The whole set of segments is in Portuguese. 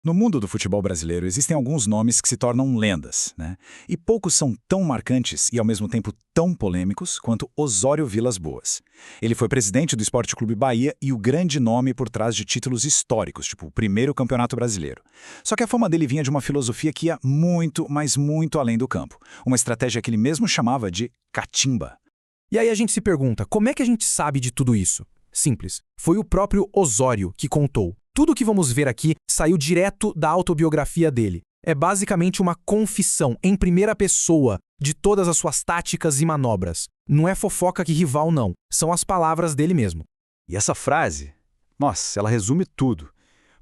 No mundo do futebol brasileiro, existem alguns nomes que se tornam lendas, né? E poucos são tão marcantes e, ao mesmo tempo, tão polêmicos quanto Osório Vilas Boas. Ele foi presidente do Sport Clube Bahia e o grande nome por trás de títulos históricos, tipo o primeiro Campeonato Brasileiro. Só que a fama dele vinha de uma filosofia que ia muito, mas muito além do campo. Uma estratégia que ele mesmo chamava de catimba. E aí a gente se pergunta, como é que a gente sabe de tudo isso? Simples. Foi o próprio Osório que contou. Tudo o que vamos ver aqui saiu direto da autobiografia dele. É basicamente uma confissão em primeira pessoa de todas as suas táticas e manobras. Não é fofoca que rival, não. São as palavras dele mesmo. E essa frase, nossa, ela resume tudo.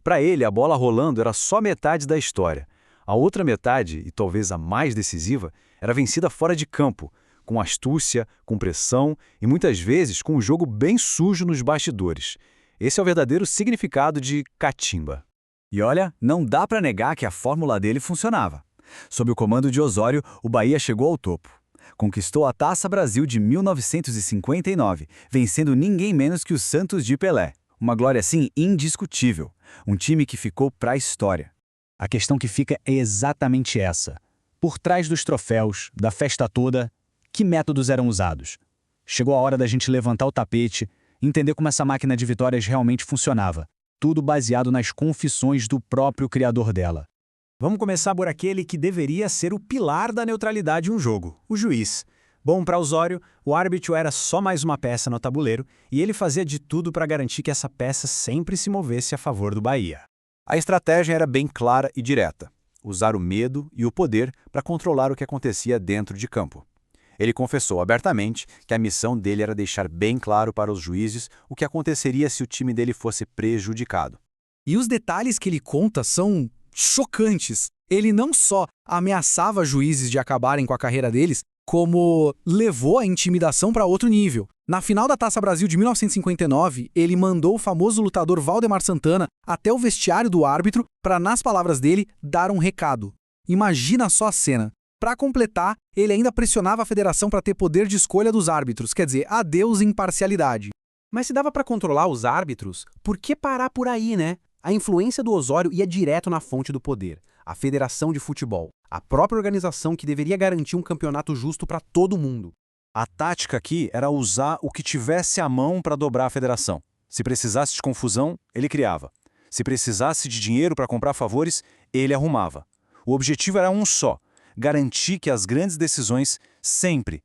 Para ele, a bola rolando era só metade da história. A outra metade, e talvez a mais decisiva, era vencida fora de campo, com astúcia, com pressão e muitas vezes com um jogo bem sujo nos bastidores. Esse é o verdadeiro significado de catimba. E olha, não dá para negar que a fórmula dele funcionava. Sob o comando de Osório, o Bahia chegou ao topo. Conquistou a Taça Brasil de 1959, vencendo ninguém menos que o Santos de Pelé. Uma glória, assim, indiscutível. Um time que ficou para a história. A questão que fica é exatamente essa. Por trás dos troféus, da festa toda, que métodos eram usados? Chegou a hora da gente levantar o tapete, entender como essa máquina de vitórias realmente funcionava. Tudo baseado nas confissões do próprio criador dela. Vamos começar por aquele que deveria ser o pilar da neutralidade em um jogo, o juiz. Bom, para Osório, o árbitro era só mais uma peça no tabuleiro e ele fazia de tudo para garantir que essa peça sempre se movesse a favor do Bahia. A estratégia era bem clara e direta. Usar o medo e o poder para controlar o que acontecia dentro de campo. Ele confessou abertamente que a missão dele era deixar bem claro para os juízes o que aconteceria se o time dele fosse prejudicado. E os detalhes que ele conta são chocantes. Ele não só ameaçava juízes de acabarem com a carreira deles, como levou a intimidação para outro nível. Na final da Taça Brasil de 1959, ele mandou o famoso lutador Valdemar Santana até o vestiário do árbitro para, nas palavras dele, dar um recado. Imagina só a cena. Para completar, ele ainda pressionava a federação para ter poder de escolha dos árbitros, quer dizer, adeus imparcialidade. Mas se dava para controlar os árbitros, por que parar por aí, né? A influência do Osório ia direto na fonte do poder, a Federação de Futebol, a própria organização que deveria garantir um campeonato justo para todo mundo. A tática aqui era usar o que tivesse à mão para dobrar a federação. Se precisasse de confusão, ele criava. Se precisasse de dinheiro para comprar favores, ele arrumava. O objetivo era um só: garantir que as grandes decisões sempre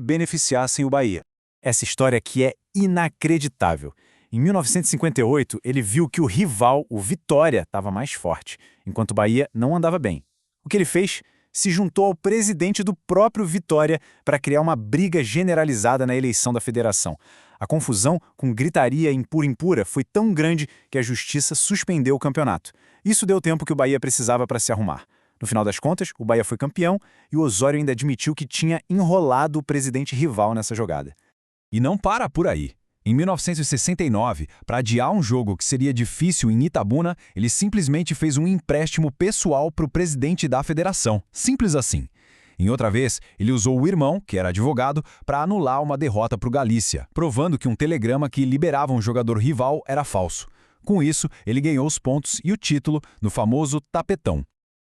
beneficiassem o Bahia. Essa história aqui é inacreditável. Em 1958, ele viu que o rival, o Vitória, estava mais forte, enquanto o Bahia não andava bem. O que ele fez? Se juntou ao presidente do próprio Vitória para criar uma briga generalizada na eleição da federação. A confusão, com gritaria impura foi tão grande que a justiça suspendeu o campeonato. Isso deu o tempo que o Bahia precisava para se arrumar. No final das contas, o Bahia foi campeão e o Osório ainda admitiu que tinha enrolado o presidente rival nessa jogada. E não para por aí. Em 1969, para adiar um jogo que seria difícil em Itabuna, ele simplesmente fez um empréstimo pessoal para o presidente da federação. Simples assim. Em outra vez, ele usou o irmão, que era advogado, para anular uma derrota para o Galícia, provando que um telegrama que liberava um jogador rival era falso. Com isso, ele ganhou os pontos e o título no famoso tapetão.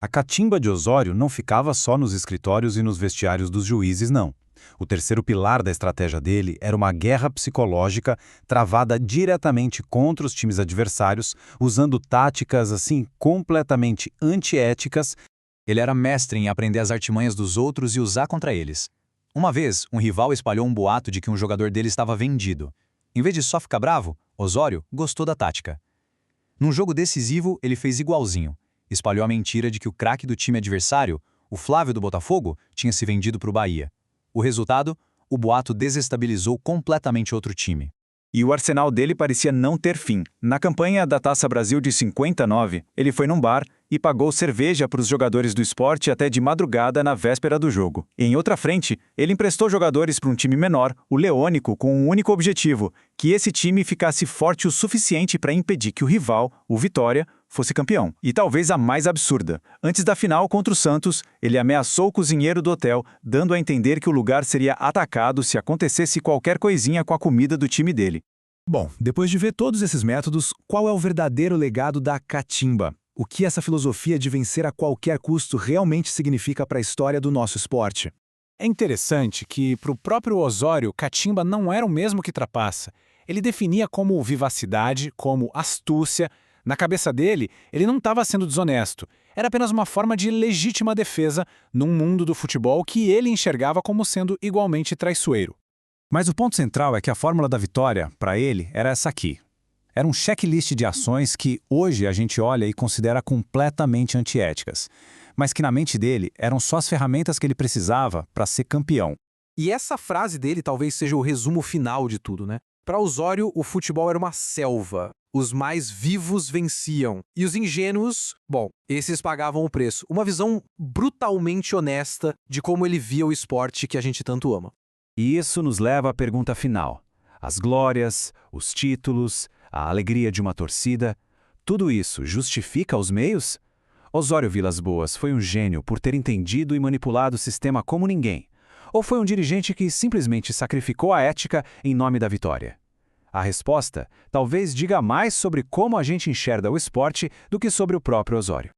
A catimba de Osório não ficava só nos escritórios e nos vestiários dos juízes, não. O terceiro pilar da estratégia dele era uma guerra psicológica travada diretamente contra os times adversários, usando táticas, assim, completamente antiéticas. Ele era mestre em aprender as artimanhas dos outros e usar contra eles. Uma vez, um rival espalhou um boato de que um jogador dele estava vendido. Em vez de só ficar bravo, Osório gostou da tática. Num jogo decisivo, ele fez igualzinho. Espalhou a mentira de que o craque do time adversário, o Flávio do Botafogo, tinha se vendido para o Bahia. O resultado? O boato desestabilizou completamente outro time. E o arsenal dele parecia não ter fim. Na campanha da Taça Brasil de 59, ele foi num bar e pagou cerveja para os jogadores do Sport até de madrugada na véspera do jogo. Em outra frente, ele emprestou jogadores para um time menor, o Leônico, com um único objetivo: que esse time ficasse forte o suficiente para impedir que o rival, o Vitória, fosse campeão. E talvez a mais absurda: antes da final contra o Santos, ele ameaçou o cozinheiro do hotel, dando a entender que o lugar seria atacado se acontecesse qualquer coisinha com a comida do time dele. Bom, depois de ver todos esses métodos, qual é o verdadeiro legado da catimba? o que essa filosofia de vencer a qualquer custo realmente significa para a história do nosso esporte. É interessante que, para o próprio Osório, catimba não era o mesmo que trapaça. Ele definia como vivacidade, como astúcia. Na cabeça dele, ele não estava sendo desonesto. Era apenas uma forma de legítima defesa num mundo do futebol que ele enxergava como sendo igualmente traiçoeiro. Mas o ponto central é que a fórmula da vitória, para ele, era essa aqui. Era um checklist de ações que hoje a gente olha e considera completamente antiéticas, mas que na mente dele eram só as ferramentas que ele precisava para ser campeão. E essa frase dele talvez seja o resumo final de tudo, né? Para Osório, o futebol era uma selva. Os mais vivos venciam. E os ingênuos, bom, esses pagavam o preço. Uma visão brutalmente honesta de como ele via o esporte que a gente tanto ama. E isso nos leva à pergunta final. As glórias, os títulos, a alegria de uma torcida, tudo isso justifica os meios? Osório Vilas Boas foi um gênio por ter entendido e manipulado o sistema como ninguém? Ou foi um dirigente que simplesmente sacrificou a ética em nome da vitória? A resposta talvez diga mais sobre como a gente enxerga o esporte do que sobre o próprio Osório.